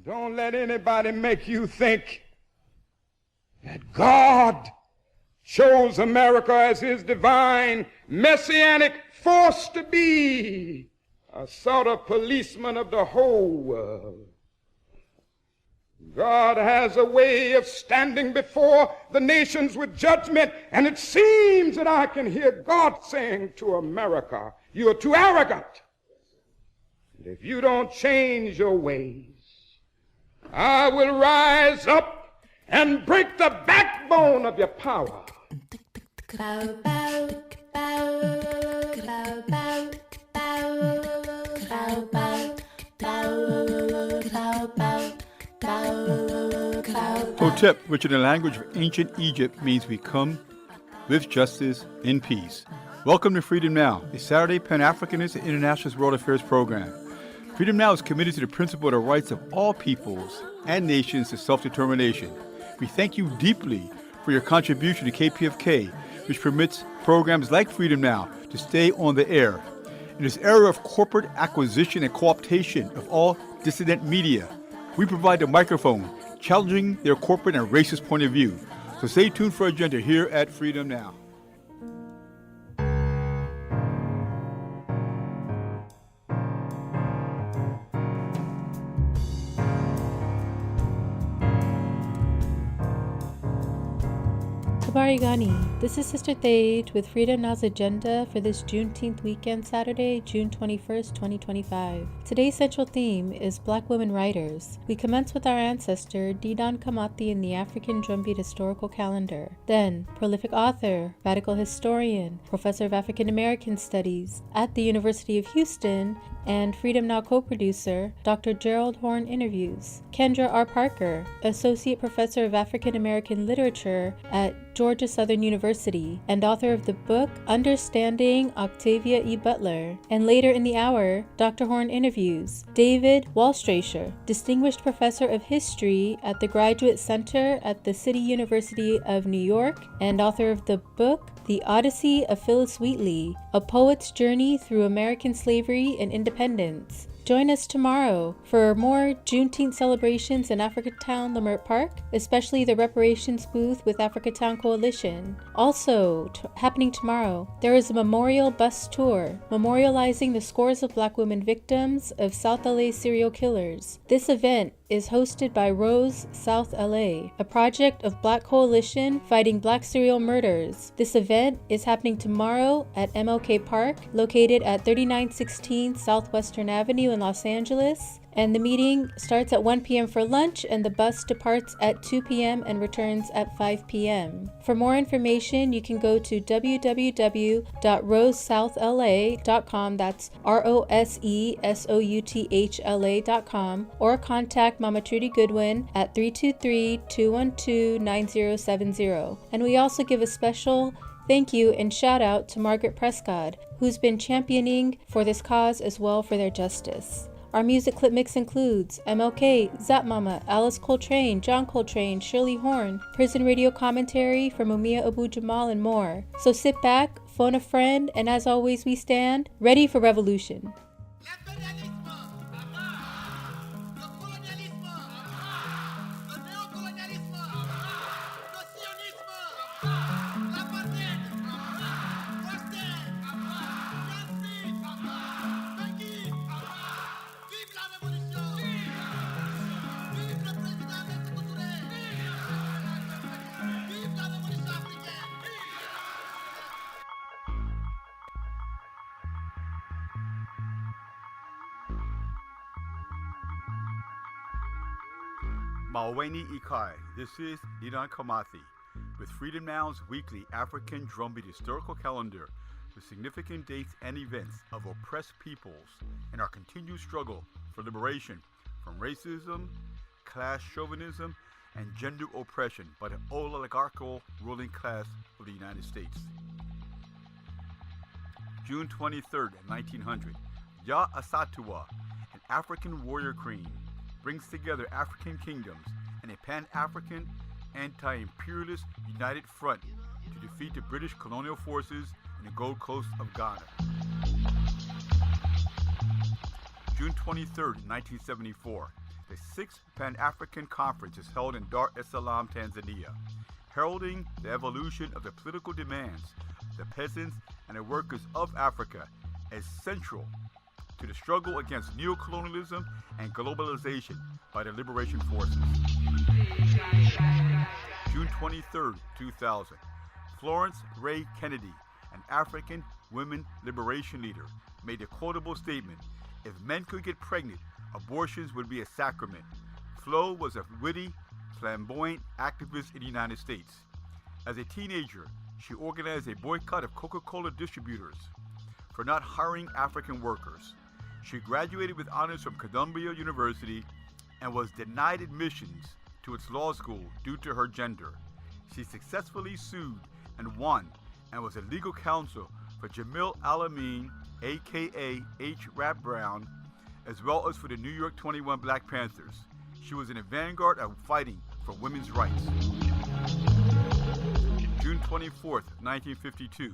Don't let anybody make you think that God chose America as his divine messianic force to be a sort of policeman of the whole world. God has a way of standing before the nations with judgment, and it seems that I can hear God saying to America, you are too arrogant. And if you don't change your ways, I will rise up and break the backbone of your power. Bow, bow, bow, bow, bow, bow, bow, bow, bow, bow, bow. Hotep, which in the language of ancient Egypt means we come with justice in peace. Welcome to Freedom Now, a Saturday Pan-Africanist and Internationalist World Affairs program. Freedom Now is committed to the principle of the rights of all peoples and nations to self-determination. We thank you deeply for your contribution to KPFK, which permits programs like Freedom Now to stay on the air. In this era of corporate acquisition and co-optation of all dissident media, we provide the microphone, challenging their corporate and racist point of view. So stay tuned for our agenda here at Freedom Now. Tabarigani, this is Sister Thade with Freedom Now's agenda for this Juneteenth weekend, Saturday, June 21st, 2025. Today's central theme is Black women writers. We commence with our ancestor, Didan Kamathi, in the African Drumbeat Historical Calendar. Then, prolific author, radical historian, professor of African American Studies at the University of Houston, and Freedom Now co-producer, Dr. Gerald Horne interviews Kendra R. Parker, Associate Professor of African American Literature at Georgia Southern University, and author of the book Understanding Octavia E. Butler. And later in the hour, Dr. Horne interviews David Waldstreicher, Distinguished Professor of History at the Graduate Center at the City University of New York, and author of the book The Odyssey of Phillis Wheatley, A Poet's Journey Through American Slavery and Independence. Join us tomorrow for more Juneteenth celebrations in Africatown Leimert Park, especially the reparations booth with Africatown Coalition. Also, happening tomorrow, there is a memorial bus tour memorializing the scores of Black women victims of South LA serial killers. This event is hosted by Rose South LA, a project of Black Coalition fighting Black serial murders. This event is happening tomorrow at MLK Park, located at 3916 Southwestern Avenue in Los Angeles. And the meeting starts at 1 p.m. for lunch, and the bus departs at 2 p.m. and returns at 5 p.m. For more information, you can go to www.rosesouthala.com, that's ROSESOUTHLA.com, or contact Mama Trudy Goodwin at 323-212-9070. And we also give a special thank you and shout out to Margaret Prescott, who's been championing for this cause as well for their justice. Our music clip mix includes MLK, Zap Mama, Alice Coltrane, John Coltrane, Shirley Horn, prison radio commentary from Umia Abu Jamal, and more. So sit back, phone a friend, and as always we stand ready for revolution. Maweni Ikai, this is Didan Kamathi with Freedom Now's weekly African Drumbeat Historical Calendar with significant dates and events of oppressed peoples and our continued struggle for liberation from racism, class chauvinism, and gender oppression by the oligarchical ruling class of the United States. June 23rd, 1900, Ya Asatwa, an African warrior queen, brings together African kingdoms and a Pan-African anti-imperialist united front to defeat the British colonial forces in the Gold Coast of Ghana. June 23, 1974, the 6th Pan-African Conference is held in Dar es Salaam, Tanzania, heralding the evolution of the political demands of the peasants and the workers of Africa as central to the struggle against neocolonialism and globalization by the liberation forces. June 23, 2000, Florence Ray Kennedy, an African women liberation leader, made a quotable statement: "If men could get pregnant, abortions would be a sacrament." Flo was a witty, flamboyant activist in the United States. As a teenager, she organized a boycott of Coca-Cola distributors for not hiring African workers. She graduated with honors from Columbia University and was denied admissions to its law school due to her gender. She successfully sued and won and was a legal counsel for Jamil Al-Amin, aka H. Rap Brown, as well as for the New York 21 Black Panthers. She was in the vanguard of fighting for women's rights. June 24, 1952,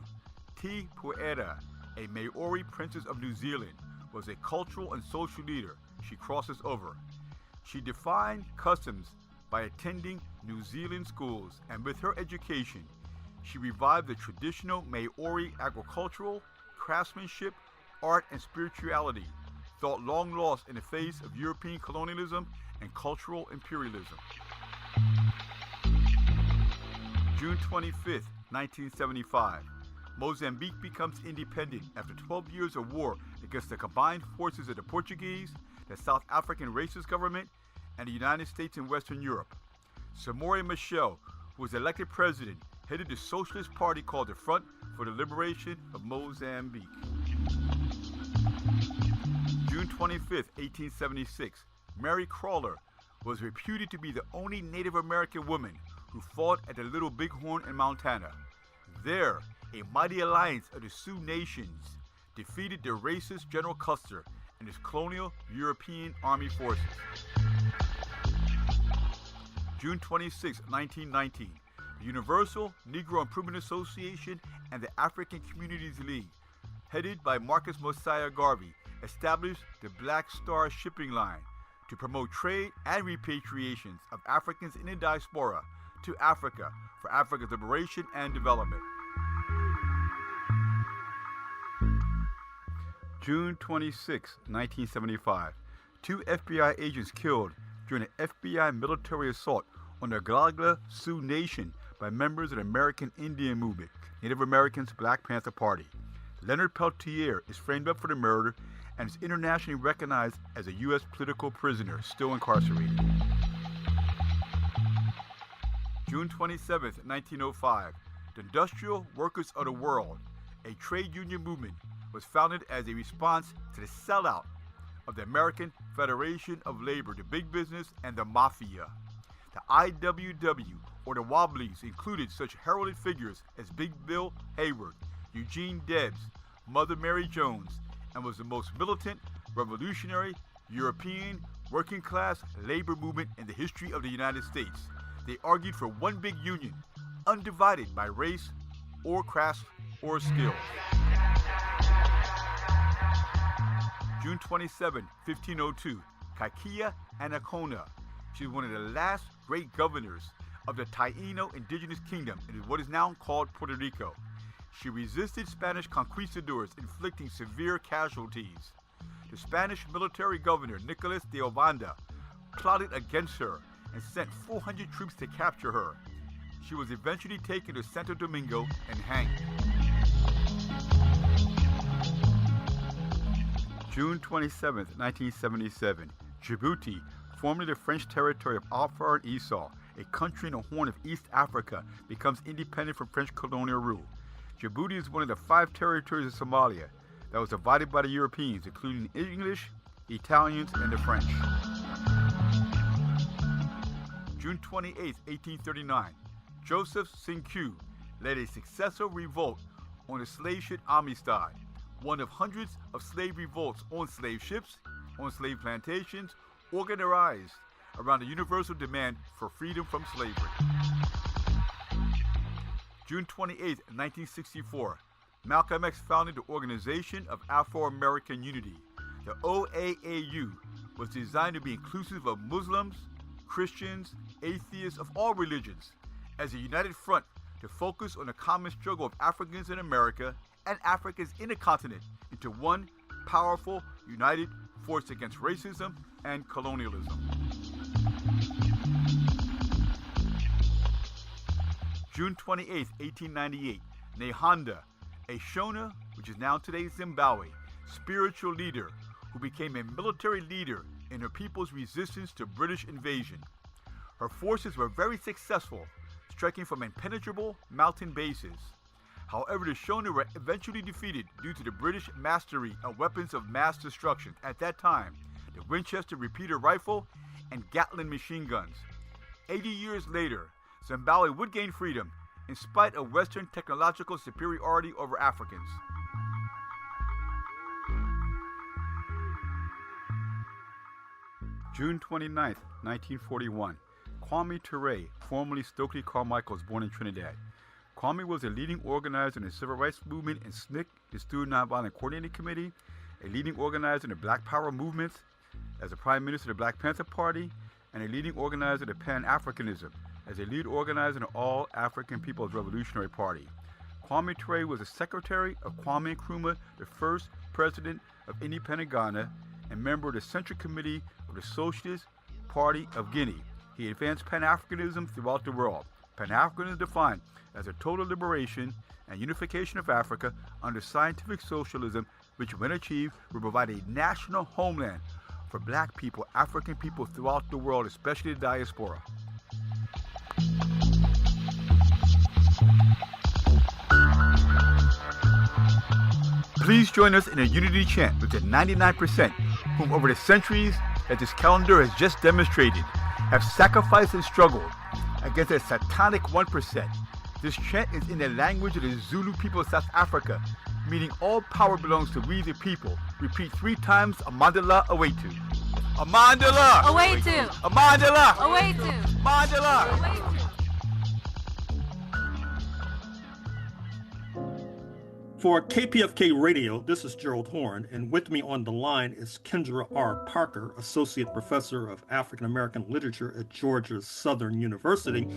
Te Puera, a Maori princess of New Zealand, was a cultural and social leader. She crosses over. She defined customs by attending New Zealand schools, and with her education, she revived the traditional Maori agricultural, craftsmanship, art, and spirituality, thought long lost in the face of European colonialism and cultural imperialism. June 25, 1975. Mozambique becomes independent after 12 years of war against the combined forces of the Portuguese, the South African racist government, and the United States and Western Europe. Samora Machel, who was elected president, headed the socialist party called the Front for the Liberation of Mozambique. June 25, 1876, Mary Crawler was reputed to be the only Native American woman who fought at the Little Bighorn in Montana. There, a mighty alliance of the Sioux nations defeated the racist General Custer and his colonial European army forces. June 26, 1919, the Universal Negro Improvement Association and the African Communities League, headed by Marcus Mosiah Garvey, established the Black Star Shipping Line to promote trade and repatriations of Africans in the diaspora to Africa for Africa's liberation and development. June 26, 1975, 2 FBI agents killed during an FBI military assault on the Glagla Sioux Nation by members of the American Indian Movement, Native Americans' Black Panther Party. Leonard Peltier is framed up for the murder and is internationally recognized as a U.S. political prisoner, still incarcerated. June 27, 1905, the Industrial Workers of the World, a trade union movement, was founded as a response to the sellout of the American Federation of Labor to big business and the mafia. The IWW, or the Wobblies, included such heralded figures as Big Bill Hayward, Eugene Debs, Mother Mary Jones, and was the most militant, revolutionary, European, working-class labor movement in the history of the United States. They argued for one big union, undivided by race or class or skills. June 27, 1502, Kaikia Anacona. She was one of the last great governors of the Taino indigenous kingdom in what is now called Puerto Rico. She resisted Spanish conquistadors, inflicting severe casualties. The Spanish military governor, Nicolas de Ovanda, plotted against her and sent 400 troops to capture her. She was eventually taken to Santo Domingo and hanged. June 27, 1977, Djibouti, formerly the French territory of Afar and Esau, a country in the Horn of East Africa, becomes independent from French colonial rule. Djibouti is one of the 5 territories of Somalia that was divided by the Europeans, including the English, Italians, and the French. June 28, 1839, Joseph Cinque led a successful revolt on the slave ship Amistad, one of hundreds of slave revolts on slave ships, on slave plantations, organized around the universal demand for freedom from slavery. June 28, 1964, Malcolm X founded the Organization of Afro-American Unity, the OAAU, was designed to be inclusive of Muslims, Christians, atheists of all religions, as a united front to focus on the common struggle of Africans in America and Africans in the continent into one powerful, united force against racism and colonialism. June 28, 1898, Nehanda, a Shona, which is now today's Zimbabwe, spiritual leader who became a military leader in her people's resistance to British invasion. Her forces were very successful, striking from impenetrable mountain bases. However, the Shona were eventually defeated due to the British mastery of weapons of mass destruction at that time, the Winchester repeater rifle and Gatling machine guns. 80 years later, Zimbabwe would gain freedom in spite of Western technological superiority over Africans. June 29, 1941. Kwame Ture, formerly Stokely Carmichael, was born in Trinidad. Kwame was a leading organizer in the civil rights movement in SNCC, the Student Nonviolent Coordinating Committee, a leading organizer in the Black Power movement, as a Prime Minister of the Black Panther Party, and a leading organizer of Pan-Africanism, as a lead organizer in the All African People's Revolutionary Party. Kwame Ture was the secretary of Kwame Nkrumah, the first president of independent Ghana, and member of the Central Committee of the Socialist Party of Guinea. He advanced Pan-Africanism throughout the world. Pan-Africanism is defined as a total liberation and unification of Africa under scientific socialism, which, when achieved, will provide a national homeland for black people, African people throughout the world, especially the diaspora. Please join us in a unity chant with the 99% whom over the centuries, as this calendar has just demonstrated, have sacrificed and struggled against a satanic 1%. This chant is in the language of the Zulu people of South Africa, meaning all power belongs to we the people. Repeat 3 times, Amandala Awetu. Amandala Awetu. Amandala Awetu. Amandala. Awetu. For KPFK Radio, this is Gerald Horne, and with me on the line is Kendra R. Parker, Associate Professor of African American Literature at Georgia Southern University,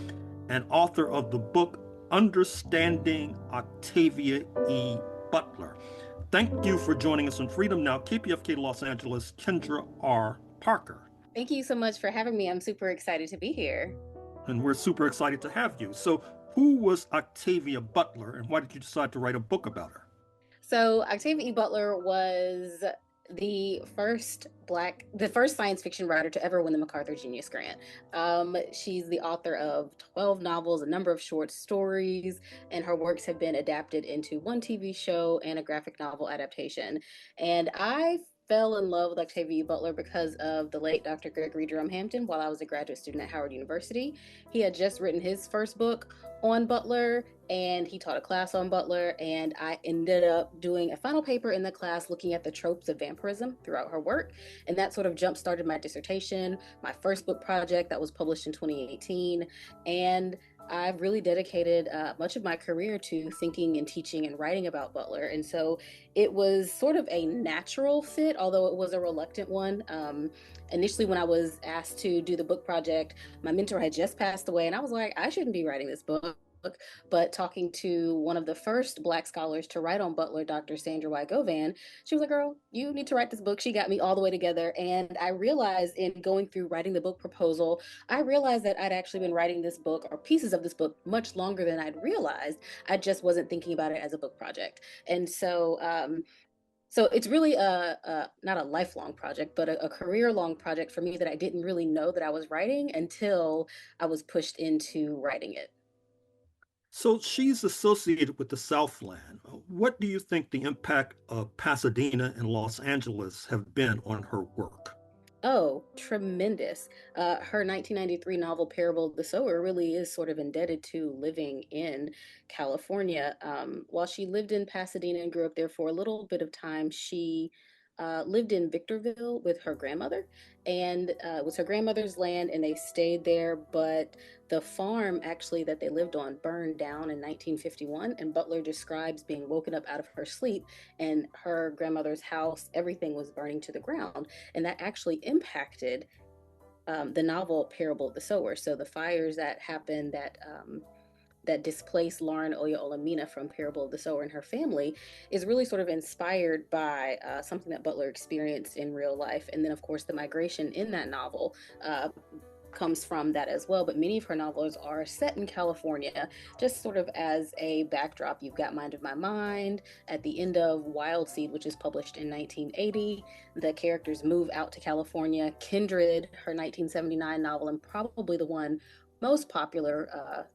and author of the book Understanding Octavia E. Butler. Thank you for joining us on Freedom Now, KPFK Los Angeles, Kendra R. Parker. Thank you so much for having me. I'm super excited to be here. And we're super excited to have you. So, who was Octavia Butler, and why did you decide to write a book about her? So Octavia E. Butler was the first science fiction writer to ever win the MacArthur Genius Grant. She's the author of 12 novels, a number of short stories, and her works have been adapted into one TV show and a graphic novel adaptation. And I fell in love with Octavia E. Butler because of the late Dr. Gregory Jerome Hampton while I was a graduate student at Howard University. He had just written his first book on Butler, and he taught a class on Butler, and I ended up doing a final paper in the class looking at the tropes of vampirism throughout her work, and that sort of jump-started my dissertation, my first book project that was published in 2018, and I've really dedicated much of my career to thinking and teaching and writing about Butler. And so it was sort of a natural fit, although it was a reluctant one. Initially, when I was asked to do the book project, my mentor had just passed away, and I was like, I shouldn't be writing this book. But talking to one of the first Black scholars to write on Butler, Dr. Sandra Y. Govan, she was like, girl, you need to write this book. She got me all the way together. And I realized in going through writing the book proposal, I realized that I'd actually been writing this book or pieces of this book much longer than I'd realized. I just wasn't thinking about it as a book project. And so it's really not a lifelong project, but a career-long project for me that I didn't really know that I was writing until I was pushed into writing it. So she's associated with the Southland. What do you think the impact of Pasadena and Los Angeles have been on her work? Oh, tremendous. Her 1993 novel, Parable of the Sower, really is sort of indebted to living in California. While she lived in Pasadena and grew up there for a little bit of time, she lived in Victorville with her grandmother, and it was her grandmother's land, and they stayed there. But the farm actually that they lived on burned down in 1951, and Butler describes being woken up out of her sleep, and her grandmother's house, everything was burning to the ground, and that actually impacted the novel Parable of the Sower. So the fires that happened that displaced Lauren Oya Olamina from Parable of the Sower and her family is really sort of inspired by something that Butler experienced in real life. And then, of course, the migration in that novel comes from that as well. But many of her novels are set in California, just sort of as a backdrop. You've got Mind of My Mind. At the end of Wild Seed, which is published in 1980, the characters move out to California. Kindred, her 1979 novel, and probably the one most popular,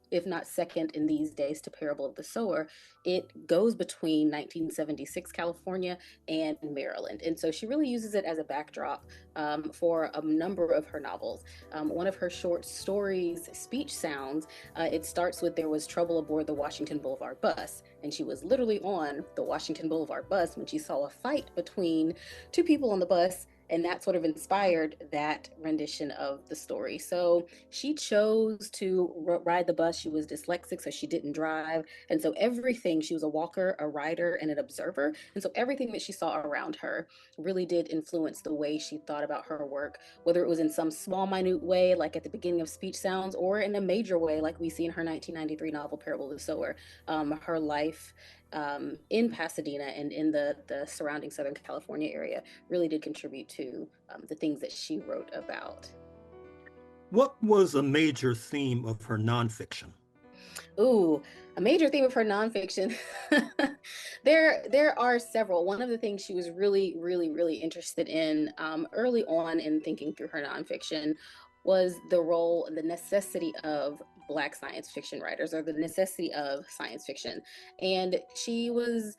if not second in these days to Parable of the Sower, it goes between 1976 California and Maryland. And so she really uses it as a backdrop for a number of her novels. One of her short stories, Speech Sounds, it starts with there was trouble aboard the Washington Boulevard bus. And she was literally on the Washington Boulevard bus when she saw a fight between two people on the bus, and that sort of inspired that rendition of the story. So she chose to ride the bus. She was dyslexic, so she didn't drive. And so everything, she was a walker, a rider, and an observer. And so everything that she saw around her really did influence the way she thought about her work, whether it was in some small, minute way, like at the beginning of Speech Sounds, or in a major way, like we see in her 1993 novel, Parable of the Sower. Her life in Pasadena and in the surrounding Southern California area really did contribute to the things that she wrote about. What was a major theme of her nonfiction? Ooh, a major theme of her nonfiction. There are several. One of the things she was really interested in early on in thinking through her nonfiction was the role and the necessity of Black science fiction writers, or the necessity of science fiction. And she was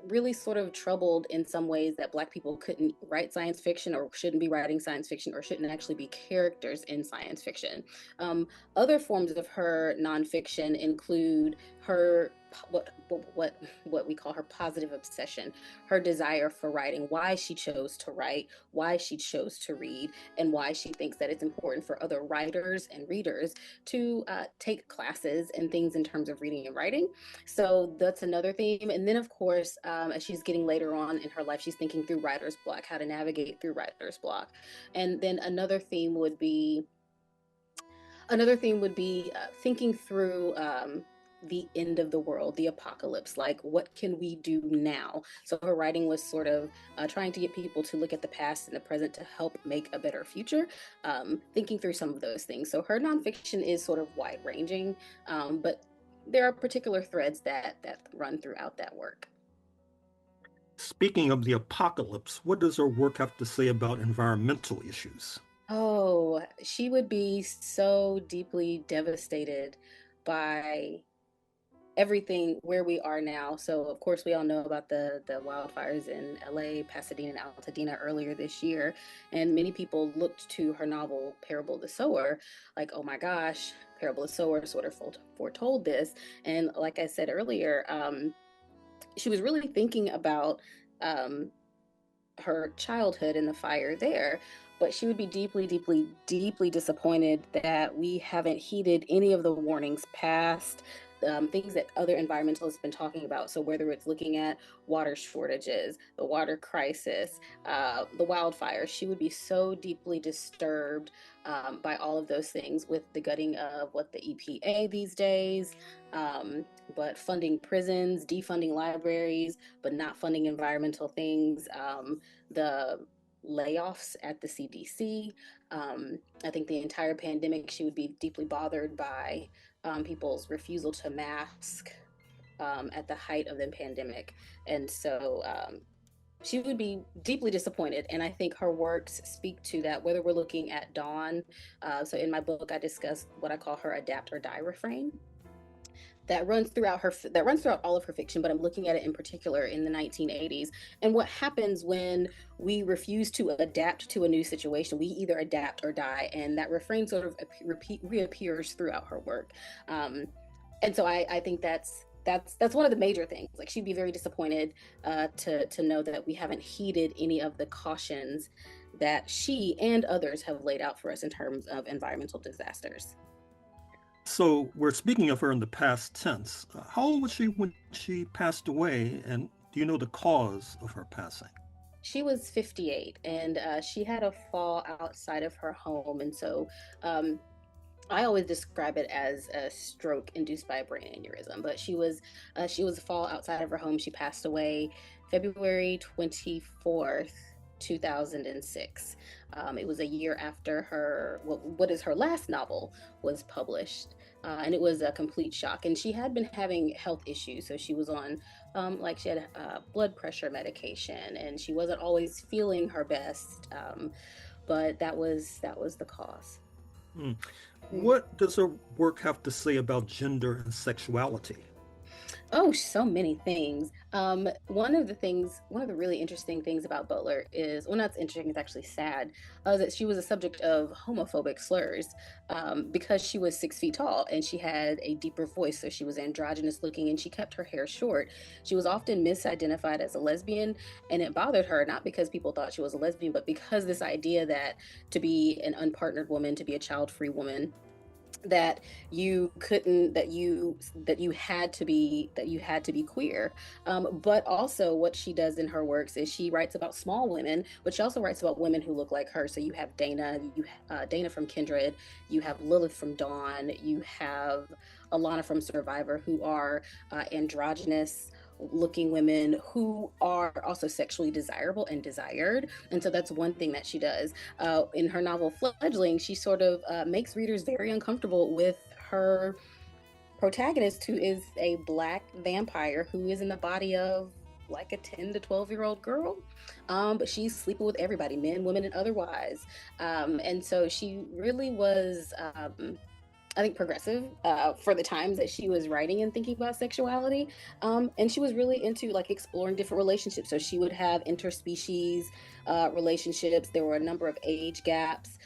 really sort of troubled in some ways that Black people couldn't write science fiction, or shouldn't be writing science fiction, or shouldn't actually be characters in science fiction. Other forms of her nonfiction include her what we call her positive obsession, her desire for writing, why she chose to write, why she chose to read, and why she thinks that it's important for other writers and readers to take classes and things in terms of reading and writing. So that's another theme. And then, of course, as she's getting later on in her life, she's thinking through writer's block, how to navigate through writer's block. And then another theme would be thinking through the end of the world, the apocalypse, like what can we do now? So her writing was sort of trying to get people to look at the past and the present to help make a better future, thinking through some of those things. So her nonfiction is sort of wide ranging, but there are particular threads that run throughout that work. Speaking of the apocalypse, what does her work have to say about environmental issues? Oh, she would be so deeply devastated by everything where we are now. So of course we all know about the wildfires in LA, Pasadena, and Altadena earlier this year, and many people looked to her novel Parable of the Sower like, oh my gosh, Parable of the Sower sort of foretold this. And like I said earlier, she was really thinking about her childhood and the fire there. But she would be deeply disappointed that we haven't heeded any of the warnings past, things that other environmentalists have been talking about. So whether it's looking at water shortages, the water crisis, the wildfires, she would be so deeply disturbed by all of those things, with the gutting of the EPA these days, but funding prisons, defunding libraries, but not funding environmental things, the layoffs at the CDC. I think the entire pandemic, she would be deeply bothered by people's refusal to mask at the height of the pandemic. And so she would be deeply disappointed. And I think her works speak to that, whether we're looking at Dawn. So in my book, I discuss what I call her adapt or die refrain. That runs throughout all of her fiction, but I'm looking at it in particular in the 1980s. And what happens when we refuse to adapt to a new situation? We either adapt or die, and that refrain sort of reappears throughout her work. And so I think that's that's one of the major things. Like, she'd be very disappointed to know that we haven't heeded any of the cautions that she and others have laid out for us in terms of environmental disasters. So we're speaking of her in the past tense. How old was she when she passed away, and do you know the cause of her passing? She was 58, and she had a fall outside of her home. And so I always describe it as a stroke induced by a brain aneurysm, but she was a fall outside of her home. She passed away February 24th, 2006. It was a year after what is her last novel was published, and it was a complete shock. And she had been having health issues, so she was on like, she had blood pressure medication, and she wasn't always feeling her best. But that was the cause. What does her work have to say about gender and sexuality? Oh, so many things. One of the really interesting things about Butler is, well, not interesting, it's actually sad, that she was a subject of homophobic slurs because she was 6 feet tall and she had a deeper voice. So she was androgynous looking and she kept her hair short. She was often misidentified as a lesbian, and it bothered her, not because people thought she was a lesbian, but because this idea that to be an unpartnered woman, to be a child-free woman, that you couldn't, that you had to be queer. But also what she does in her works is she writes about small women, but she also writes about women who look like her. So you have Dana from Kindred, you have Lilith from Dawn, you have Alana from Survivor, who are androgynous looking women who are also sexually desirable and desired. And so that's one thing that she does. In her novel Fledgling, she sort of makes readers very uncomfortable with her protagonist, who is a Black vampire who is in the body of like a 10 to 12-year-old girl, but she's sleeping with everybody, men, women, and otherwise. And so she really was I think progressive for the times that she was writing and thinking about sexuality. And she was really into like exploring different relationships. So she would have interspecies relationships. There were a number of age gaps.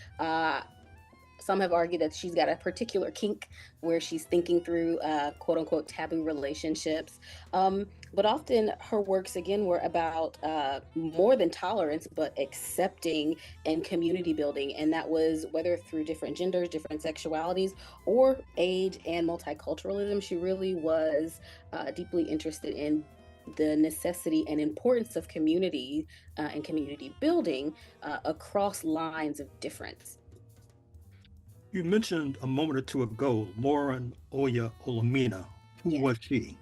Some have argued that she's got a particular kink where she's thinking through quote unquote taboo relationships. But often her works, again, were about more than tolerance, but accepting and community building. And that was whether through different genders, different sexualities, or age and multiculturalism. She really was deeply interested in the necessity and importance of community and community building across lines of difference. You mentioned a moment or two ago Lauren Oya Olamina. Who was she?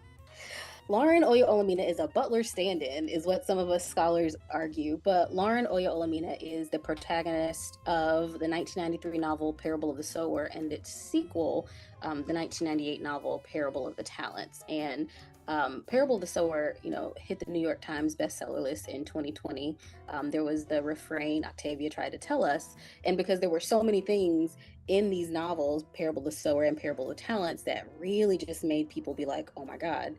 Lauren Oya Olamina is a Butler stand-in, is what some of us scholars argue. But Lauren Oya Olamina is the protagonist of the 1993 novel Parable of the Sower and its sequel, the 1998 novel Parable of the Talents. And Parable of the Sower, hit the New York Times bestseller list in 2020. There was the refrain Octavia tried to tell us. And because there were so many things in these novels, Parable of the Sower and Parable of Talents, that really just made people be like, oh my God,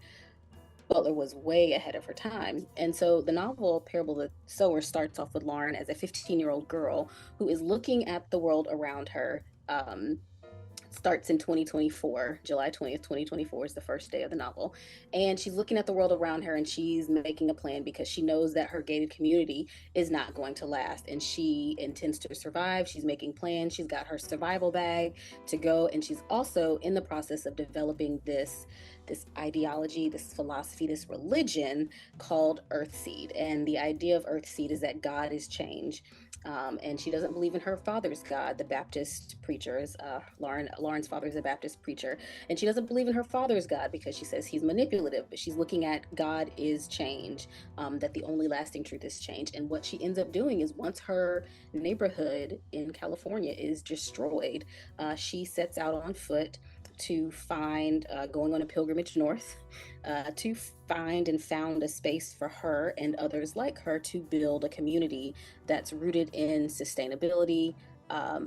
Butler was way ahead of her time. And so the novel Parable of the Sower starts off with Lauren as a 15-year-old girl who is looking at the world around her. Starts in 2024, July 20th, 2024 is the first day of the novel. And she's looking at the world around her and she's making a plan because she knows that her gated community is not going to last and she intends to survive. She's making plans. She's got her survival bag to go. And she's also in the process of developing this ideology, this philosophy, this religion called Earthseed. And the idea of Earthseed is that God is change. And she doesn't believe in her father's God, the Baptist preachers. Lauren's father is a Baptist preacher. And she doesn't believe in her father's God because she says he's manipulative, but she's looking at God is change, that the only lasting truth is change. And what she ends up doing is once her neighborhood in California is destroyed, she sets out on foot to find, going on a pilgrimage north, to find and found a space for her and others like her to build a community that's rooted in sustainability,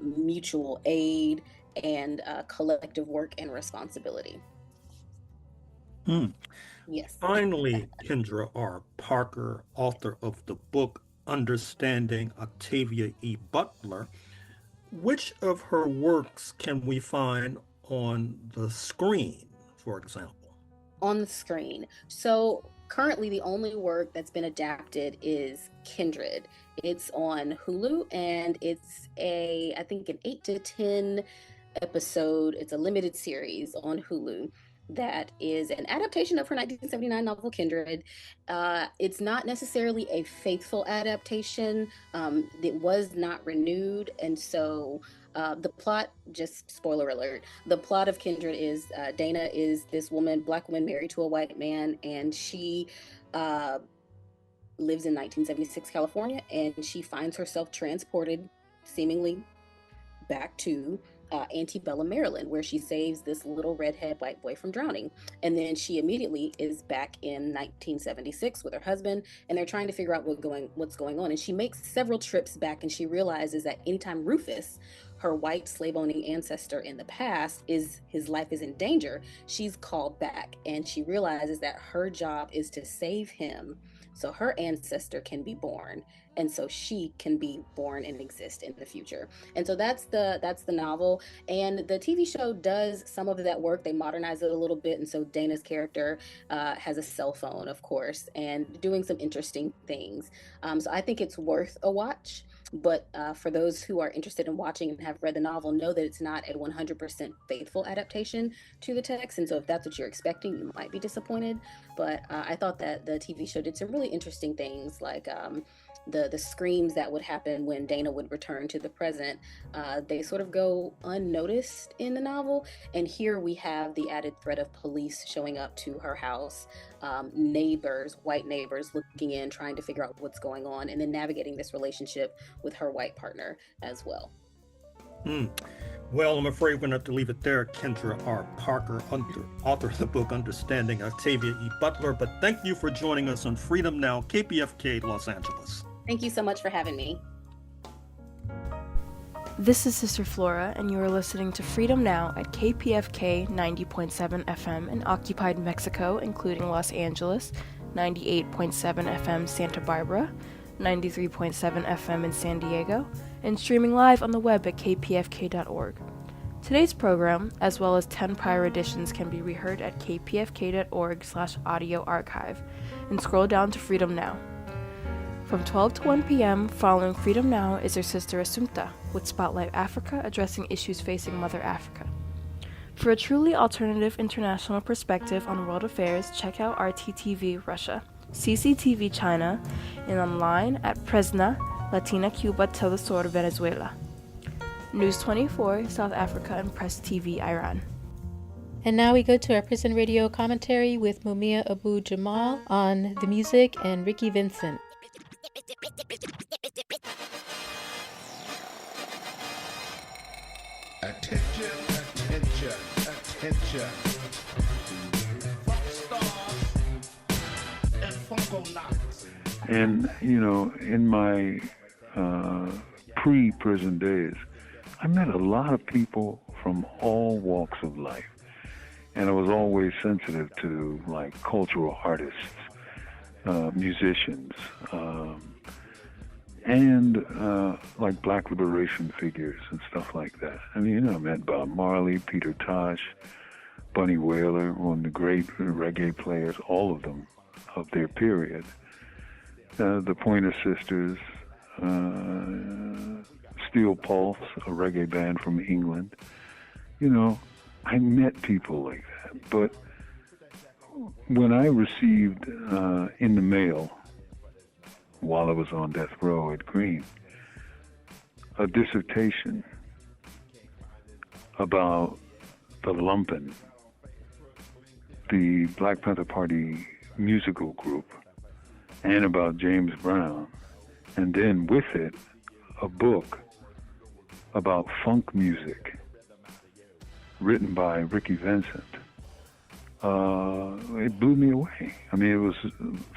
mutual aid, and collective work and responsibility. Yes. Finally, Kendra R. Parker, author of the book Understanding Octavia E. Butler, which of her works can we find on the screen, for example? on the screen. So currently the only work that's been adapted is Kindred. It's on Hulu, and it's I think an 8 to 10 episode. It's a limited series on Hulu that is an adaptation of her 1979 novel Kindred. It's not necessarily a faithful adaptation. It was not renewed, and so the plot, just spoiler alert, the plot of Kindred is Dana is this black woman married to a white man, and she lives in 1976 California, and she finds herself transported seemingly back to antebellum Maryland, where she saves this little redhead white boy from drowning. And then she immediately is back in 1976 with her husband, and they're trying to figure out what's going on. And she makes several trips back, and she realizes that anytime Rufus, her white slave-owning ancestor in the past, his life is in danger, she's called back, and she realizes that her job is to save him so her ancestor can be born, and so she can be born and exist in the future. And so that's the novel, and the TV show does some of that work. They modernize it a little bit, and so Dana's character has a cell phone, of course, and doing some interesting things. So I think it's worth a watch. But for those who are interested in watching and have read the novel, know that it's not a 100% faithful adaptation to the text. And so if that's what you're expecting, you might be disappointed. But I thought that the TV show did some really interesting things, like the screams that would happen when Dana would return to the present. They sort of go unnoticed in the novel. And here we have the added threat of police showing up to her house, white neighbors looking in, trying to figure out what's going on, and then navigating this relationship with her white partner as well. Well, I'm afraid we're going to have to leave it there. Kendra R. Parker, author of the book Understanding Octavia E. Butler. But thank you for joining us on Freedom Now, KPFK, Los Angeles. Thank you so much for having me. This is Sister Flora, and you are listening to Freedom Now at KPFK 90.7 FM in occupied Mexico, including Los Angeles, 98.7 FM Santa Barbara, 93.7 FM in San Diego, and streaming live on the web at kpfk.org. Today's program, as well as 10 prior editions, can be reheard at kpfk.org/audio archive, and scroll down to Freedom Now. From 12 to 1 p.m., following Freedom Now is our sister Assumpta, with Spotlight Africa addressing issues facing Mother Africa. For a truly alternative international perspective on world affairs, check out RTTV Russia, CCTV China, and online at Presna, Latina Cuba Telesur Venezuela, News 24 South Africa, and Press TV Iran. And now we go to our prison radio commentary with Mumia Abu Jamal on the music and Ricky Vincent. Attention, attention, attention. Funk stars and Funkonauts. And, in my pre-prison days, I met a lot of people from all walks of life. And I was always sensitive to, cultural artists, musicians, and black liberation figures and stuff like that. I met Bob Marley, Peter Tosh, Bunny Wailer, one of the great reggae players, all of them of their period. The Pointer Sisters, Steel Pulse, a reggae band from England. I met people like that. But when I received in the mail, while I was on death row at Green, a dissertation about the Lumpen, the Black Panther Party musical group, and about James Brown, and then with it, a book about funk music written by Ricky Vincent, it blew me away. It was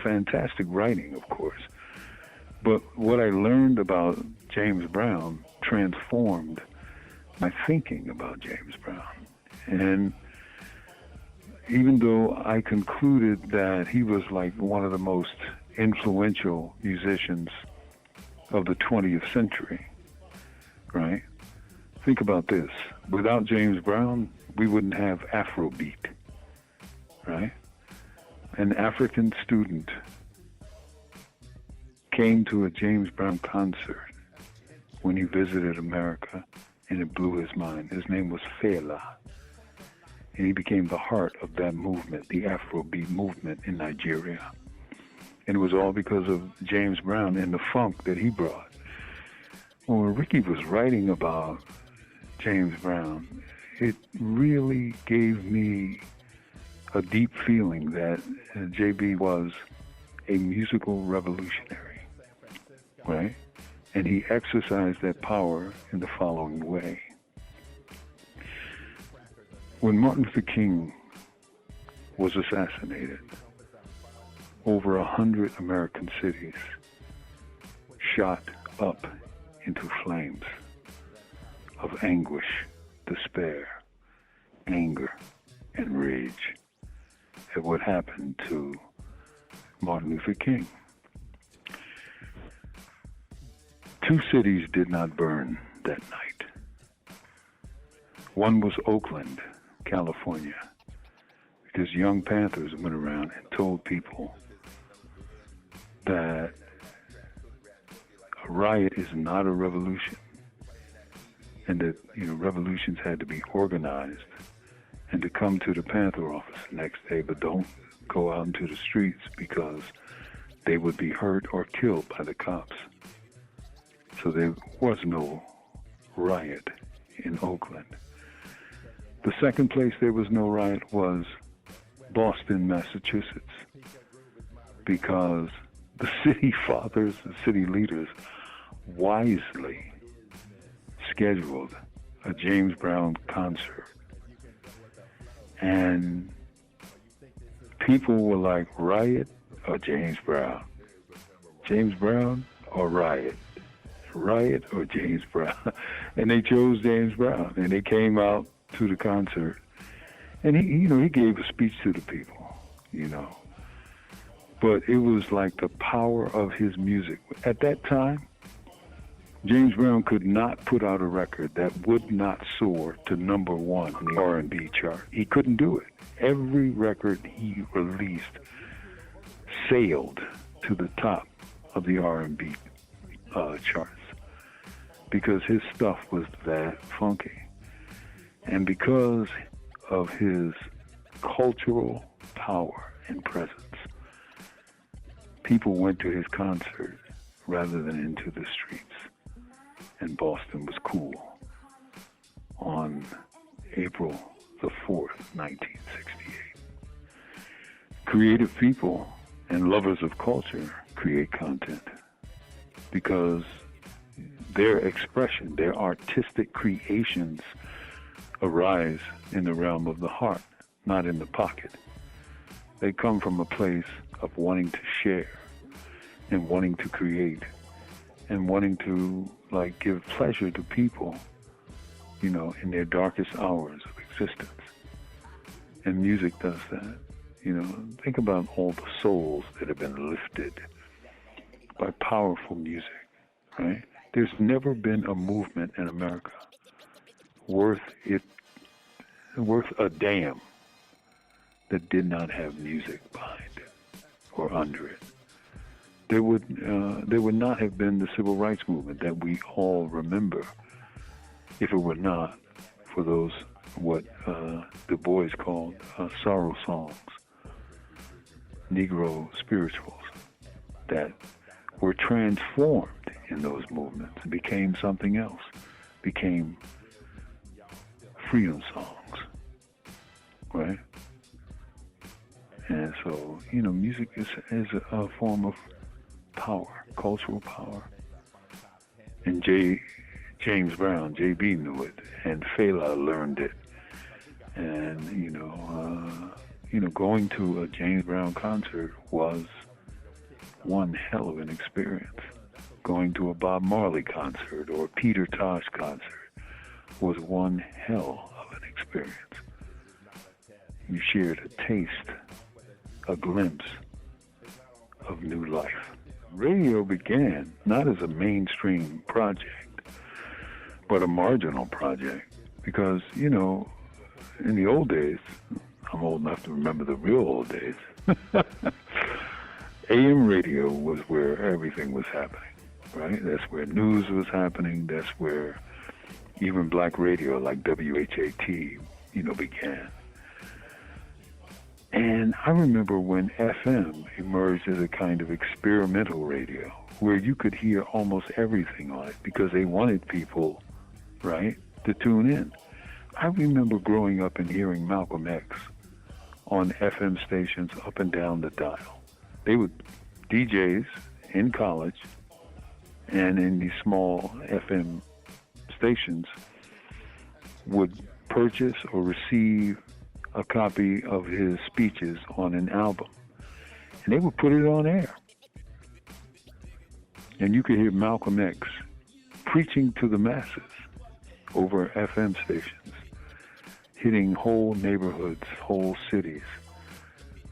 fantastic writing, of course. But what I learned about James Brown transformed my thinking about James Brown. And even though I concluded that he was one of the most influential musicians of the 20th century, right? Think about this. Without James Brown, we wouldn't have Afrobeat, right? an African student came to a James Brown concert when he visited America, and it blew his mind. His name was Fela, and he became the heart of that movement, the Afrobeat movement in Nigeria. And it was all because of James Brown and the funk that he brought. Well, when Ricky was writing about James Brown, it really gave me a deep feeling that JB was a musical revolutionary, right? And he exercised that power in the following way. When Martin Luther King was assassinated, over 100 American cities shot up into flames of anguish, despair, anger, and rage at what happened to Martin Luther King. 2 cities did not burn that night. One was Oakland, California, because young Panthers went around and told people that a riot is not a revolution, and that, revolutions had to be organized, and to come to the Panther office the next day, but don't go out into the streets because they would be hurt or killed by the cops. So there was no riot in Oakland. The second place there was no riot was Boston, Massachusetts, because the city fathers, the city leaders, wisely scheduled a James Brown concert. And people were like, riot or James Brown? James Brown or riot? Riot or James Brown? And they chose James Brown, and they came out to the concert. And he gave a speech to the people, But it was like the power of his music. At that time, James Brown could not put out a record that would not soar to number 1 on the R&B chart. He couldn't do it. Every record he released sailed to the top of the R&B charts because his stuff was that funky. And because of his cultural power and presence, people went to his concert rather than into the streets. And Boston was cool on April the 4th, 1968. Creative people and lovers of culture create content because their expression, their artistic creations arise in the realm of the heart, not in the pocket. They come from a place of wanting to share and wanting to create and wanting to give pleasure to people, in their darkest hours of existence. And music does that. Think about all the souls that have been lifted by powerful music, right? There's never been a movement in America worth a damn that did not have music behind it or under it. There would not have been the civil rights movement that we all remember if it were not for those what Du Bois called sorrow songs, Negro spirituals that were transformed in those movements and became something else, became freedom songs, right? And so, music is a form of power, cultural power. And James Brown, JB knew it, and Fela learned it. And, going to a James Brown concert was one hell of an experience. Going to a Bob Marley concert or a Peter Tosh concert was one hell of an experience. You shared a taste, a glimpse of new life. Radio began not as a mainstream project, but a marginal project. Because, in the old days, I'm old enough to remember the real old days. AM radio was where everything was happening, right? That's where news was happening. That's where even black radio like WHAT, began. And I remember when FM emerged as a kind of experimental radio where you could hear almost everything on it because they wanted people, right, to tune in. I remember growing up and hearing Malcolm X on FM stations up and down the dial. They would, DJs in college and in these small FM stations would purchase or receive a copy of his speeches on an album. And they would put it on air. And you could hear Malcolm X preaching to the masses over FM stations, hitting whole neighborhoods, whole cities,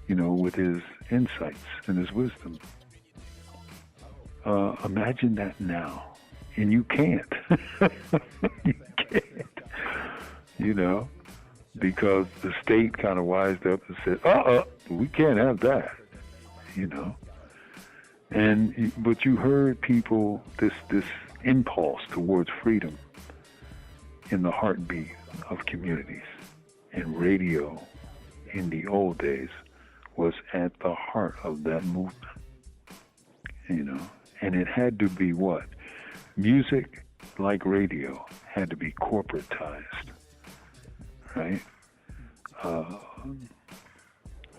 with his insights and his wisdom. Imagine that now. And you can't. You can't. Because the state kind of wised up and said, we can't have that, But you heard people, this impulse towards freedom in the heartbeat of communities. And radio in the old days was at the heart of that movement, And it had to be what? Music, like radio, had to be corporatized, right?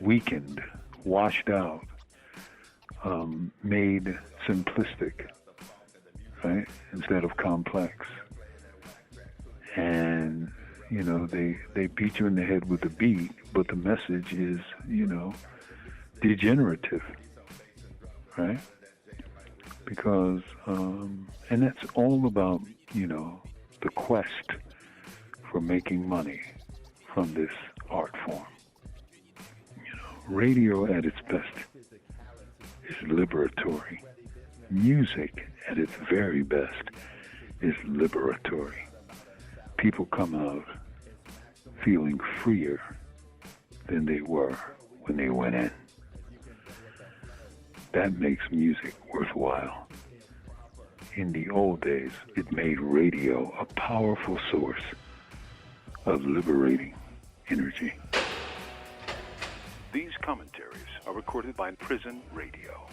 Weakened, washed out, made simplistic, right? Instead of complex. And, they beat you in the head with the beat, but the message is, degenerative, right? Because, and that's all about, the quest for making money from this art form. Radio at its best is liberatory. Music at its very best is liberatory. People come out feeling freer than they were when they went in. That makes music worthwhile. In the old days, it made radio a powerful source of liberating energy. These commentaries are recorded by Prison Radio.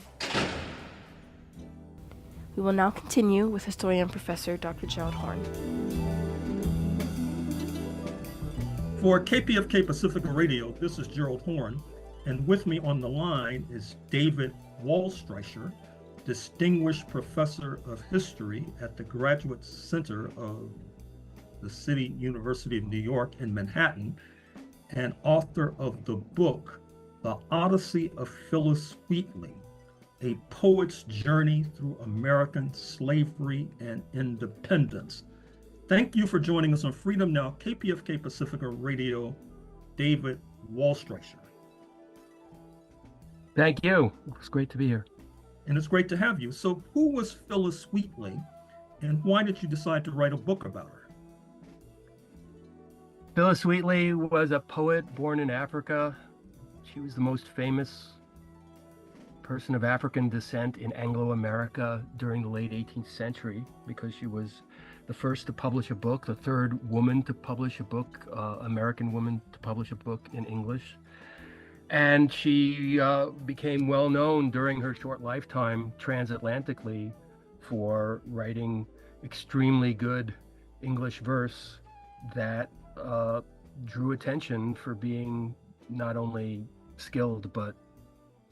We will now continue with historian Professor Dr. Gerald Horne. For KPFK Pacifica Radio, this is Gerald Horne, and with me on the line is David Waldstreicher, Distinguished Professor of History at the Graduate Center of the City University of New York in Manhattan, and author of the book, The Odyssey of Phillis Wheatley, A Poet's Journey Through American Slavery and Independence. Thank you for joining us on Freedom Now, KPFK Pacifica Radio, David Waldstreicher. Thank you. It's great to be here. And it's great to have you. So who was Phillis Wheatley, and why did you decide to write a book about her? Phillis Wheatley was a poet born in Africa. She was the most famous person of African descent in Anglo-America during the late 18th century because she was the first to publish a book, the third woman to publish a book, American woman to publish a book in English. And she became well known during her short lifetime transatlantically for writing extremely good English verse that drew attention for being not only skilled but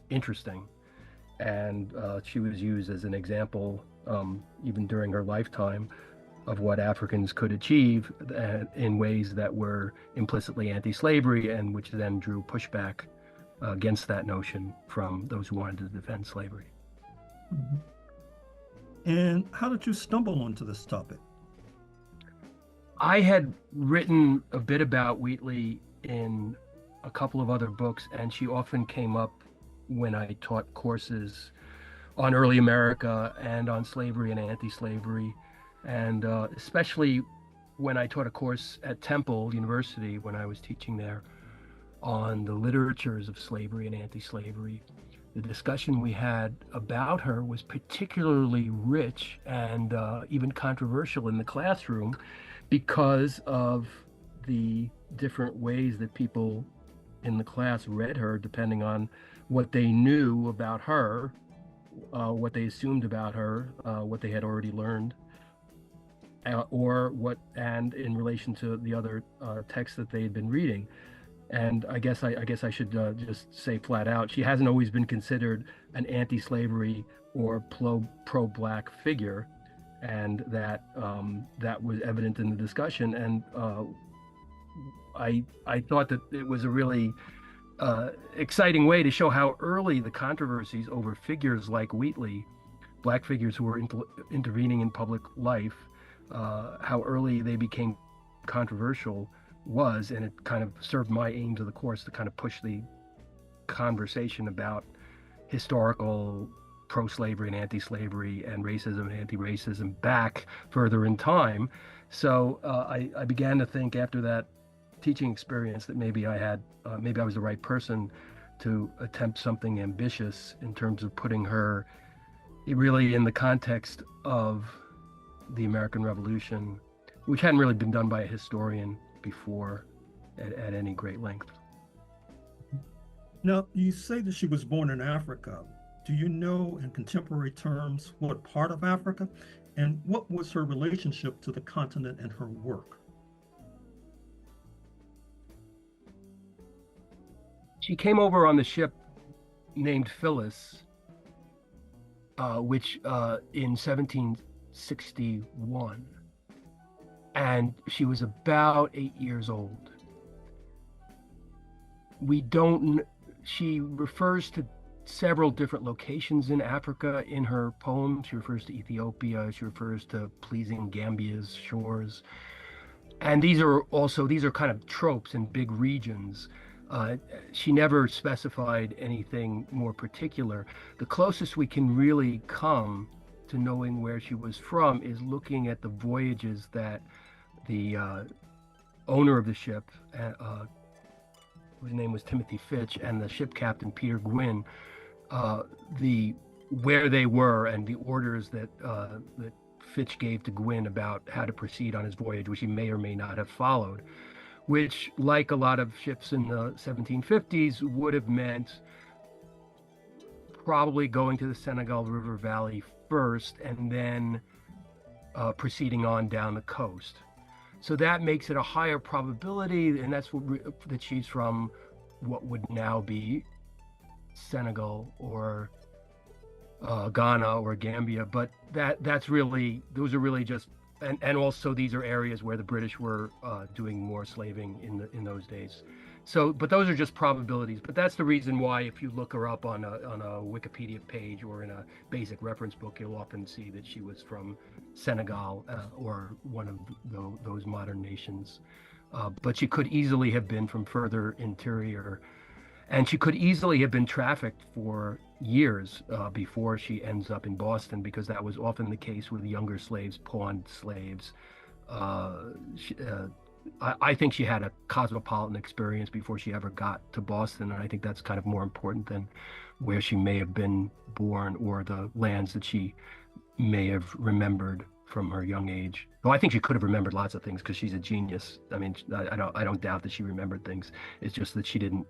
interesting. And she was used as an example, even during her lifetime, of what Africans could achieve in ways that were implicitly anti-slavery and which then drew pushback against that notion from those who wanted to defend slavery. Mm-hmm. And how did you stumble onto this topic? I had written a bit about Wheatley in a couple of other books, and she often came up when I taught courses on early America and on slavery and anti-slavery. And especially when I taught a course at Temple University when I was teaching there on the literatures of slavery and anti-slavery. The discussion we had about her was particularly rich and even controversial in the classroom because of the different ways that people in the class read her, depending on what they knew about her, what they assumed about her, what they had already learned, and in relation to the other texts that they had been reading. And I guess I should just say flat out, she hasn't always been considered an anti-slavery or pro-black figure, and that was evident in the discussion. And I thought that it was a really exciting way to show how early the controversies over figures like Wheatley, black figures who were intervening in public life, how early they became controversial was, and it kind of served my aims of the course to kind of push the conversation about historical pro-slavery and anti-slavery and racism and anti-racism back further in time. So I began to think after that teaching experience that maybe I was the right person to attempt something ambitious in terms of putting her really in the context of the American Revolution, which hadn't really been done by a historian before at any great length. Now, you say that she was born in Africa. Do you know in contemporary terms what part of Africa, and what was her relationship to the continent and her work? She came over on the ship named Phillis, which in 1761, and she was about 8 years old. She refers to several different locations in Africa in her poem. She refers to Ethiopia, she refers to pleasing Gambia's shores. And these are kind of tropes in big regions. She never specified anything more particular. The closest we can really come to knowing where she was from is looking at the voyages that the owner of the ship, whose name was Timothy Fitch, and the ship captain Peter Gwynn, where they were and the orders that Fitch gave to Gwynn about how to proceed on his voyage, which he may or may not have followed, which, like a lot of ships in the 1750s, would have meant probably going to the Senegal River Valley first and then proceeding on down the coast. So that makes it a higher probability, and that's that she's from what would now be Senegal or Ghana or Gambia. But those are really just, and also these are areas where the British were doing more slaving in those days. So, but those are just probabilities. But that's the reason why, if you look her up on a Wikipedia page or in a basic reference book, you'll often see that she was from Senegal or one of those modern nations. But she could easily have been from further interior, and she could easily have been trafficked for years before she ends up in Boston, because that was often the case with younger slaves, pawned slaves. I think she had a cosmopolitan experience before she ever got to Boston, and I think that's kind of more important than where she may have been born or the lands that she may have remembered from her young age. Well, I think she could have remembered lots of things because she's a genius. I mean, I don't doubt that she remembered things. It's just that she didn't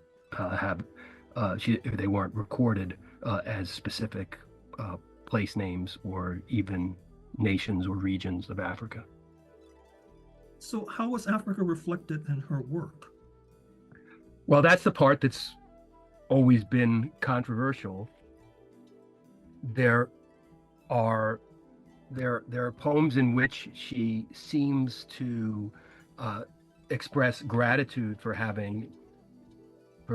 they weren't recorded as specific place names or even nations or regions of Africa. So how was Africa reflected in her work? Well, that's the part that's always been controversial. There are poems in which she seems to express gratitude for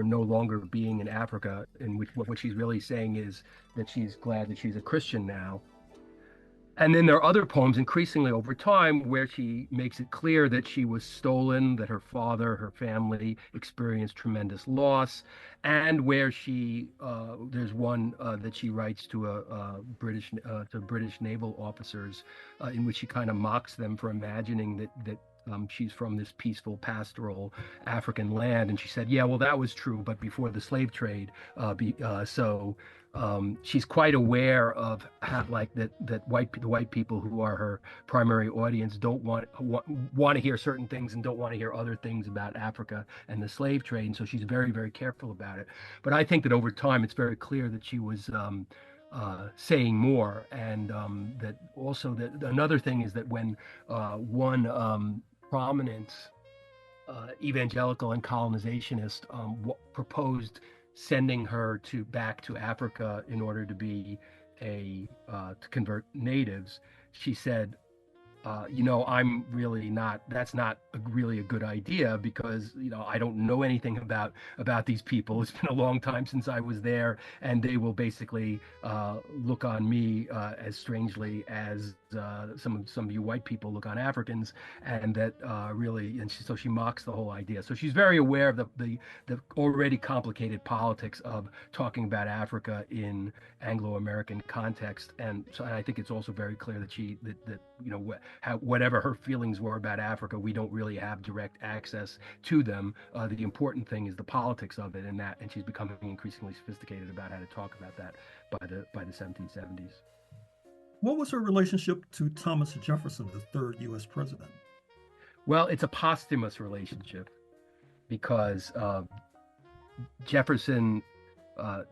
no longer being in Africa, in which what she's really saying is that she's glad that she's a Christian now. And then there are other poems increasingly over time where she makes it clear that she was stolen, that her father, her family experienced tremendous loss, and where there's one that she writes to British naval officers in which she kind of mocks them for imagining that she's from this peaceful pastoral African land. And she said, yeah, well, that was true, but before the slave trade. She's quite aware of how, like the white people who are her primary audience don't want to hear certain things and don't want to hear other things about Africa and the slave trade. And so she's very, very careful about it. But I think that over time, it's very clear that she was saying more, and that also that another thing is that when one prominent evangelical and colonizationist proposed sending her back to Africa in order to be to convert natives, she said, I'm really not, that's not really a good idea, because, I don't know anything about these people. It's been a long time since I was there, and they will basically look on me as strangely as some of you white people look on Africans, and that so she mocks the whole idea. So she's very aware of the already complicated politics of talking about Africa in Anglo-American context, and so I think it's also very clear that whatever her feelings were about Africa, we don't really have direct access to them. The important thing is the politics of it, and she's becoming increasingly sophisticated about how to talk about that by the 1770s. What was her relationship to Thomas Jefferson, the third U.S. president? Well, it's a posthumous relationship, because Jefferson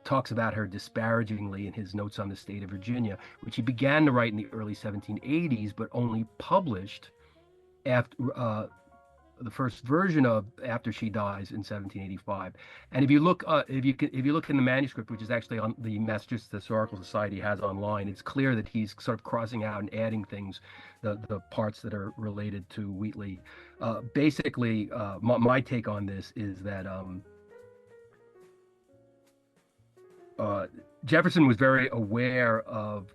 talks about her disparagingly in his Notes on the State of Virginia, which he began to write in the early 1780s, but only published after the first version of after she dies in 1785. And if you look in the manuscript, which is actually on the Massachusetts Historical Society has online, it's clear that he's sort of crossing out and adding things, the parts that are related to Wheatley. Basically, my take on this is that Jefferson was very aware of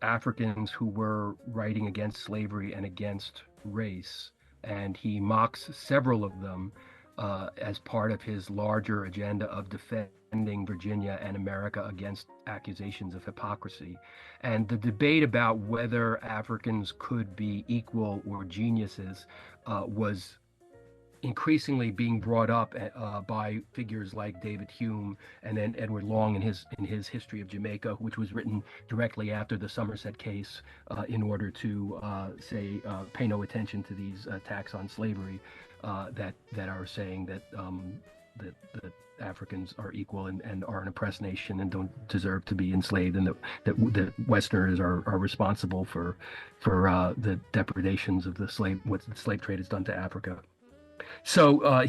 Africans who were writing against slavery and against race, and he mocks several of them as part of his larger agenda of defending Virginia and America against accusations of hypocrisy. And the debate about whether Africans could be equal or geniuses was increasingly being brought up by figures like David Hume, and then Edward Long in his History of Jamaica, which was written directly after the Somerset case, in order to pay no attention to these attacks on slavery that are saying that Africans are equal and are an oppressed nation and don't deserve to be enslaved, and that Westerners are responsible for the depredations of what the slave trade has done to Africa. So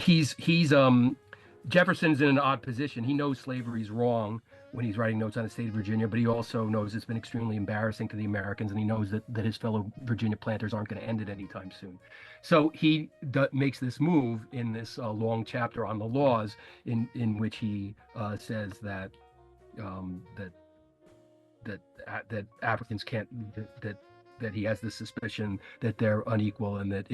Jefferson's in an odd position. He knows slavery's wrong when he's writing Notes on the State of Virginia, but he also knows it's been extremely embarrassing to the Americans, and he knows that his fellow Virginia planters aren't going to end it anytime soon. So he makes this move in this long chapter on the laws, in which he says that Africans can't that he has this suspicion that they're unequal, and that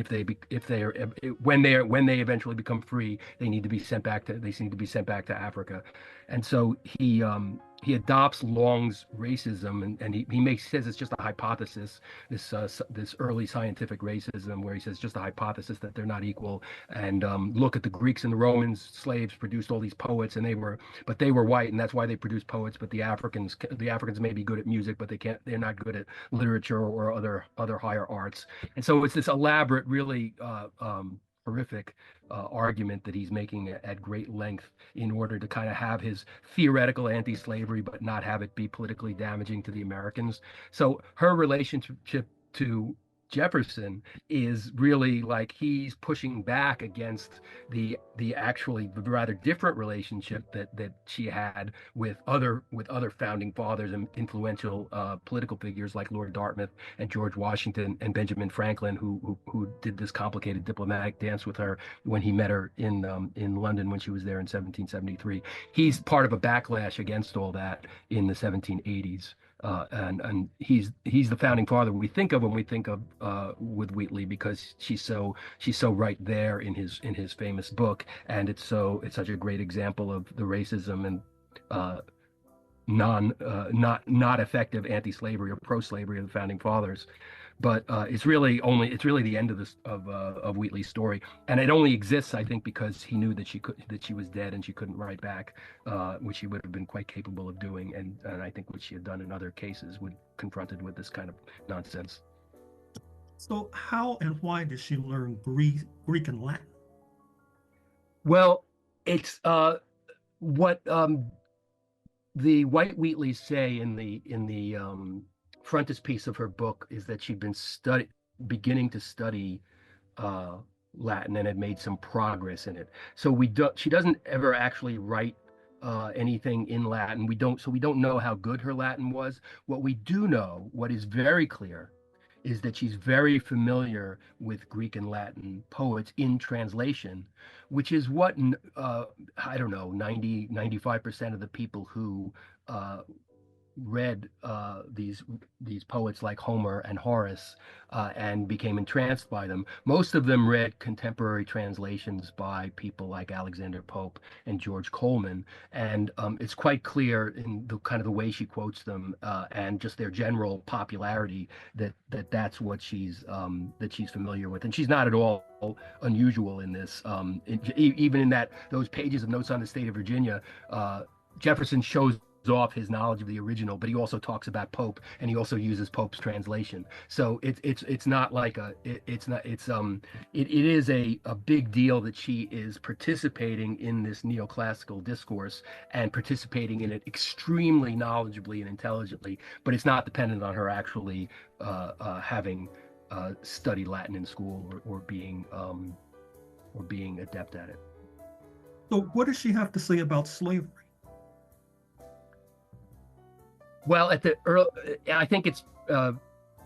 when they eventually become free, they need to be sent back to Africa. And so he adopts Long's racism, and he says it's just a hypothesis, this early scientific racism, where he says just a hypothesis that they're not equal. And look at the Greeks and the Romans, slaves produced all these poets, and they were white, and that's why they produced poets. But the Africans may be good at music, but they're not good at literature or other higher arts. And so it's this elaborate, really horrific argument that he's making at great length in order to kind of have his theoretical anti-slavery, but not have it be politically damaging to the Americans. So her relationship to Jefferson is really like he's pushing back against the rather different relationship that she had with other founding fathers and influential political figures like Lord Dartmouth and George Washington and Benjamin Franklin, who did this complicated diplomatic dance with her when he met her in London when she was there in 1773. He's part of a backlash against all that in the 1780s. And he's the founding father we think of when we think of with Wheatley, because she's so right there in his famous book, and it's such a great example of the racism and not effective anti-slavery or pro-slavery of the founding fathers. But it's really the end of this of Wheatley's story, and it only exists, I think, because he knew that she was dead and she couldn't write back, which she would have been quite capable of doing, and I think what she had done in other cases when confronted with this kind of nonsense. So how and why did she learn Greek and Latin? Well, it's what the White Wheatleys say in the frontispiece of her book is that she'd been beginning to study Latin and had made some progress in it. So she doesn't ever actually write anything in Latin. We don't know how good her Latin was. What we do know, what is very clear, is that she's very familiar with Greek and Latin poets in translation, which is what, I don't know, 95% of the people who read these poets like Homer and Horace and became entranced by them. Most of them read contemporary translations by people like Alexander Pope and George Coleman, and it's quite clear in the kind of the way she quotes them and just their general popularity that's what she's familiar with, and she's not at all unusual in this. Even in those pages of Notes on the State of Virginia, Jefferson shows off his knowledge of the original, but he also talks about Pope, and he also uses Pope's translation. So it is a big deal that she is participating in this neoclassical discourse and participating in it extremely knowledgeably and intelligently, but it's not dependent on her actually having studied Latin in school or being adept at it. So what does she have to say about slavery? Well, I think it's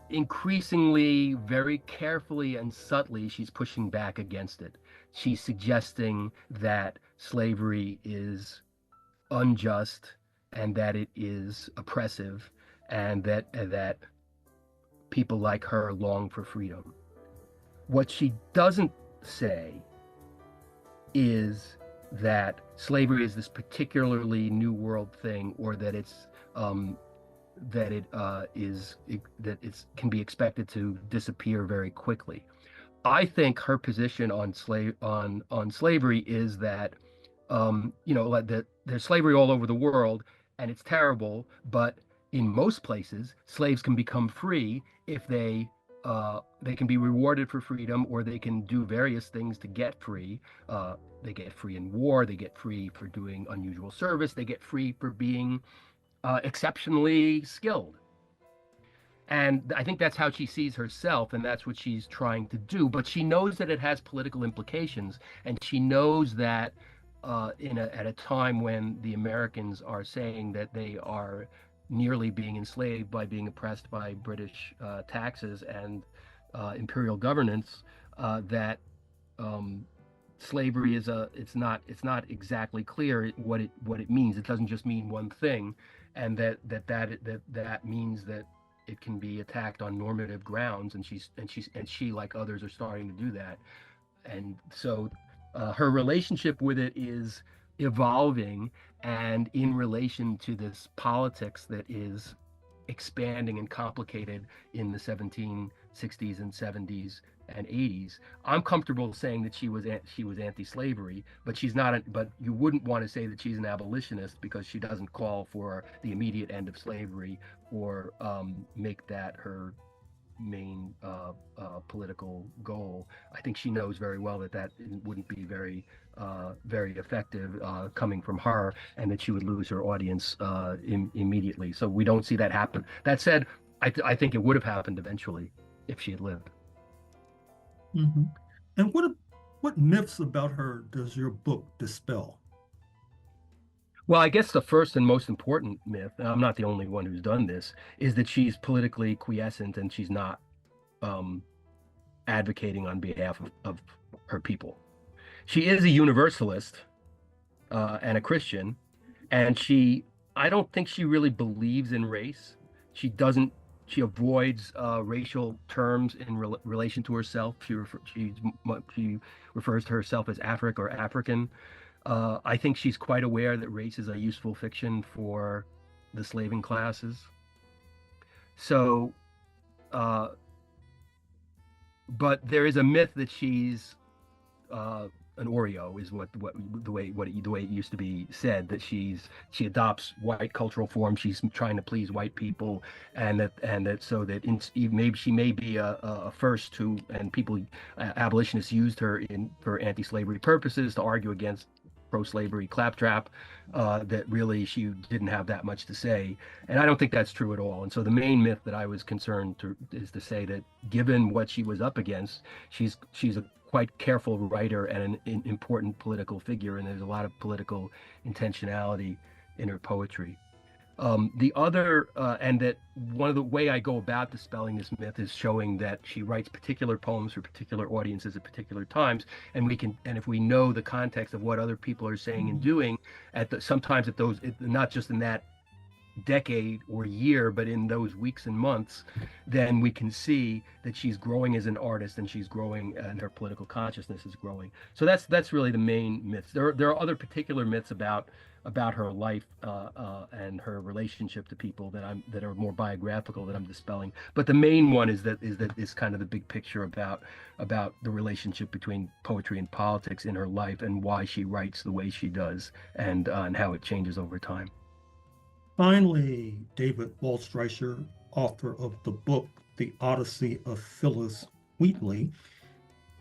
increasingly, very carefully and subtly, she's pushing back against it. She's suggesting that slavery is unjust and that it is oppressive, and that people like her long for freedom. What she doesn't say is that slavery is this particularly New World thing, or that it can be expected to disappear very quickly. I think her position on slavery is that that there's slavery all over the world and it's terrible, but in most places slaves can become free if they can be rewarded for freedom, or they can do various things to get free. They get free in war, they get free for doing unusual service, they get free for being exceptionally skilled. And I think that's how she sees herself, and that's what she's trying to do. But she knows that it has political implications, and she knows that at a time when the Americans are saying that they are nearly being enslaved by being oppressed by British taxes and imperial governance, that slavery is it's not exactly clear what it means. It doesn't just mean one thing, and that means that it can be attacked on normative grounds, and she like others are starting to do that. And so her relationship with it is evolving, and in relation to this politics that is expanding and complicated in the 1760s and 70s and 80s. I'm comfortable saying that she was anti-slavery, but she's not. But you wouldn't want to say that she's an abolitionist, because she doesn't call for the immediate end of slavery or make that her main political goal. I think she knows very well that wouldn't be very effective coming from her, and that she would lose her audience immediately. So we don't see that happen. That said, I think it would have happened eventually if she had lived. Mm-hmm. And what myths about her does your book dispel? Well, I guess the first and most important myth, and I'm not the only one who's done this, is that she's politically quiescent and she's not advocating on behalf of her people. She is a universalist and a Christian, and I don't think she really believes in race. She avoids racial terms in relation to herself. She refers to herself as Afric or African. I think she's quite aware that race is a useful fiction for the slaving classes. So, but there is a myth that she's an Oreo, is the way it used to be said, that she adopts white cultural forms. She's trying to please white people, and that so that maybe she may be a first to, and people abolitionists used her for anti-slavery purposes to argue against pro-slavery claptrap, that really she didn't have that much to say, and I don't think that's true at all. And so the main myth that I was concerned is to say that given what she was up against, she's a quite careful writer and an important political figure, and there's a lot of political intentionality in her poetry. The other, and that one of the way I go about dispelling this myth is showing that she writes particular poems for particular audiences at particular times, and if we know the context of what other people are saying and doing sometimes at those, not just in that decade or year, but in those weeks and months, then we can see that she's growing as an artist, and she's growing, and her political consciousness is growing. So that's really the main myths. There are other particular myths about her life and her relationship to people that are more biographical that I'm dispelling. But the main one is kind of the big picture about the relationship between poetry and politics in her life, and why she writes the way she does, and how it changes over time. Finally, David Waldstreicher, author of the book, The Odyssey of Phillis Wheatley.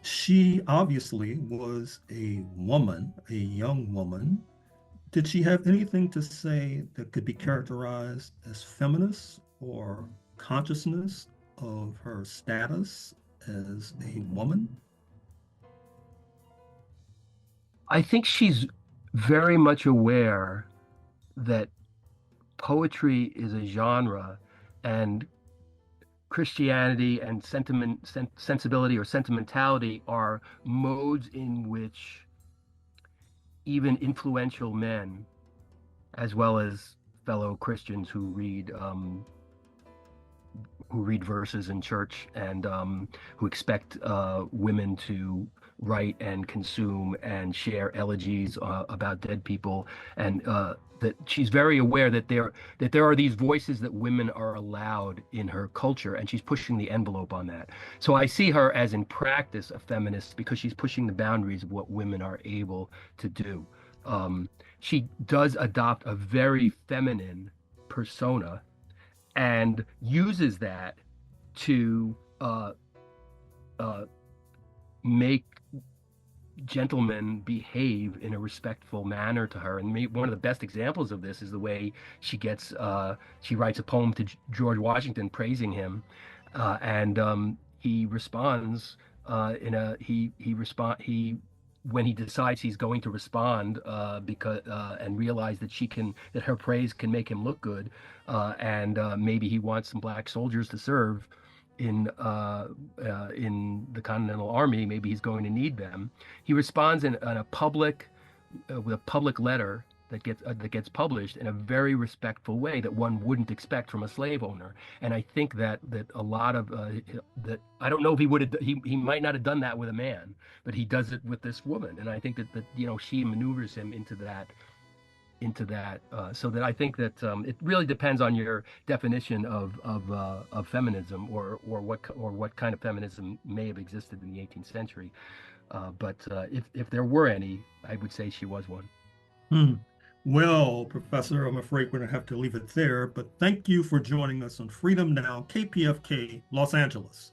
She obviously was a woman, a young woman. Did she have anything to say that could be characterized as feminist, or consciousness of her status as a woman? I think she's very much aware that poetry is a genre, and Christianity and sensibility or sentimentality are modes in which even influential men, as well as fellow Christians who read verses in church, and who expect women to write and consume and share elegies about dead people, and that she's very aware that there are these voices that women are allowed in her culture, and she's pushing the envelope on that. So I see her as, in practice, a feminist, because she's pushing the boundaries of what women are able to do. She does adopt a very feminine persona, and uses that to make gentlemen behave in a respectful manner to her. And one of the best examples of this is the way she writes a poem to George Washington praising him, and he responds when he decides he's going to respond, and realize that her praise can make him look good, and maybe he wants some black soldiers to serve in the Continental Army. Maybe he's going to need them. He responds with a public letter that gets published in a very respectful way that one wouldn't expect from a slave owner. And I think that a lot of that, I don't know if he might not have done that with a man, but he does it with this woman. And I think that she maneuvers him into that. So that I think that it really depends on your definition of feminism, or what kind of feminism may have existed in the 18th century. But if there were any, I would say she was one. Well, Professor, I'm afraid we're going to have to leave it there, but thank you for joining us on Freedom Now, KPFK, Los Angeles.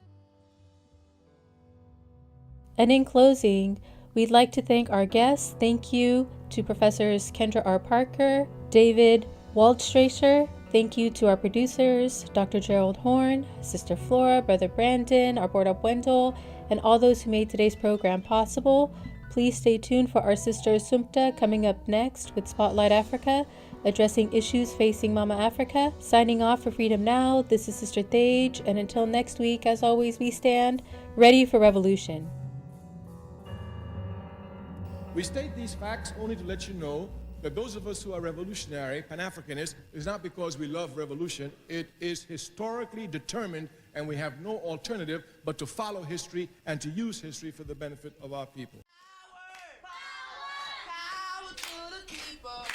And in closing, we'd like to thank our guests. Thank you to Professors Kendra R. Parker, David Waldstreicher. Thank you to our producers, Dr. Gerald Horne, Sister Flora, Brother Brandon, our board up Wendell, and all those who made today's program possible. Please stay tuned for our sister Assumpta coming up next with Spotlight Africa, addressing issues facing Mama Africa. Signing off for Freedom Now, this is Sister Thage, and until next week, as always, we stand ready for revolution. We state these facts only to let you know that those of us who are revolutionary, Pan-Africanists, is not because we love revolution. It is historically determined, and we have no alternative but to follow history and to use history for the benefit of our people. Power to the people.